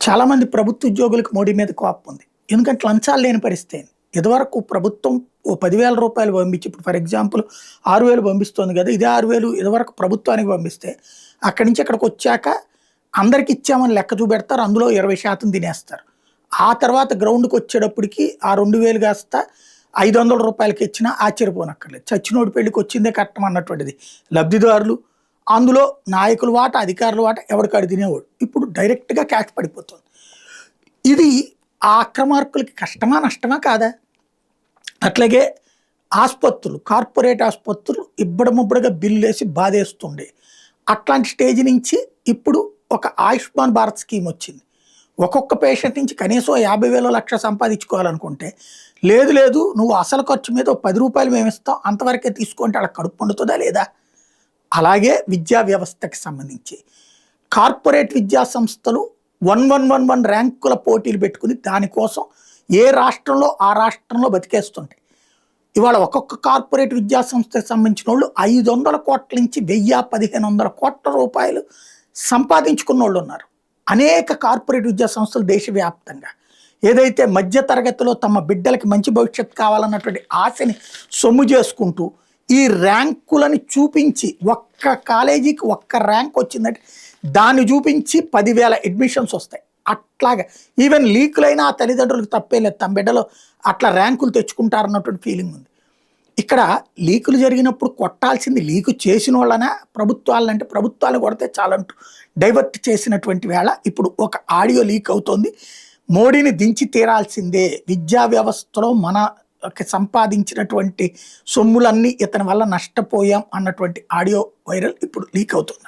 చాలామంది ప్రభుత్వ ఉద్యోగులకు మోడీ మీద కోపం ఉంది. ఎందుకంటే లంచాలు లేని పరిస్థితి అయింది. ఇదివరకు ప్రభుత్వం ఓ 10,000 రూపాయలు పంపించి ఇప్పుడు ఫర్ ఎగ్జాంపుల్ 6,000 పంపిస్తుంది కదా! ఇదే 6,000 ఇదివరకు ప్రభుత్వానికి పంపిస్తే అక్కడి నుంచి ఇక్కడికొచ్చాక అందరికి ఇచ్చామని లెక్క చూపెడతారు. అందులో 20% తినేస్తారు. ఆ తర్వాత గ్రౌండ్‌కొచ్చేటప్పటికి ఆ 2,000 కాస్త 500 రూపాయలకి ఇచ్చినా ఆశ్చర్యపోనక్కర్లేదు. చచ్చినోడి పెళ్ళికి వచ్చిందే కట్టం అన్నటువంటిది. లబ్ధిదారులు, అందులో నాయకుల వాటా, అధికారుల వాటా ఎవడికాడు తినేవాడు. ఇప్పుడు డైరెక్ట్‌గా క్యాష్ పడిపోతుంది. ఇది ఆ అక్రమార్కులకి కష్టమా? నష్టమా? కాదా? అట్లాగే ఆస్పత్రులు, కార్పొరేట్ ఆస్పత్రులు ఇబ్బడముబ్బడిగా బిల్లేసి బాధేస్తుండే. అట్లాంటి స్టేజ్ నుంచి ఇప్పుడు ఒక ఆయుష్మాన్ భారత్ స్కీమ్ వచ్చింది. ఒక్కొక్క పేషెంట్ నుంచి కనీసం 50,000 లక్ష సంపాదించుకోవాలనుకుంటే, లేదు లేదు నువ్వు అసలు ఖర్చు మీద ఓ ₹10 మేమిస్తాం అంతవరకే తీసుకుంటే అలా కడుపు పండుతుందా లేదా? అలాగే విద్యా వ్యవస్థకి సంబంధించి కార్పొరేట్ విద్యా సంస్థలు 1111 ర్యాంకుల పోటీలు పెట్టుకుని దానికోసం ఏ రాష్ట్రంలో ఆ రాష్ట్రంలో బతికేస్తుంటాయి. ఇవాళ ఒక్కొక్క కార్పొరేట్ విద్యా సంస్థకి సంబంధించిన వాళ్ళు 500 కోట్ల నుంచి 1,000-1,500 కోట్ల రూపాయలు సంపాదించుకున్న వాళ్ళు ఉన్నారు. అనేక కార్పొరేట్ విద్యా సంస్థలు దేశవ్యాప్తంగా ఏదైతే మధ్య తరగతిలో తమ బిడ్డలకి మంచి భవిష్యత్తు కావాలన్నటువంటి ఆశని సొమ్ము చేసుకుంటూ ఈ ర్యాంకులని చూపించి ఒక్క కాలేజీకి ఒక్క ర్యాంక్ వచ్చిందంటే దాన్ని చూపించి 10,000 అడ్మిషన్స్ వస్తాయి. అట్లాగా ఈవెన్ లీకులైనా ఆ తల్లిదండ్రులకు తప్పే లేదు, తమ బిడ్డలు అట్లా ర్యాంకులు తెచ్చుకుంటారన్నటువంటి ఫీలింగ్ ఉంది. ఇక్కడ లీకులు జరిగినప్పుడు కొట్టాల్సింది లీకు చేసిన వాళ్ళనా ప్రభుత్వాలంటే ప్రభుత్వాలు కొడితే చాలంటూ డైవర్ట్ చేసినటువంటి వేళ ఇప్పుడు ఒక ఆడియో లీక్ అవుతోంది. మోడీని దించి తీరాల్సిందే, విద్యా వ్యవస్థలో మనకి సంపాదించినటువంటి సొమ్ములన్నీ ఇతని వల్ల నష్టపోయాం అన్నటువంటి ఆడియో వైరల్ ఇప్పుడు లీక్ అవుతుంది.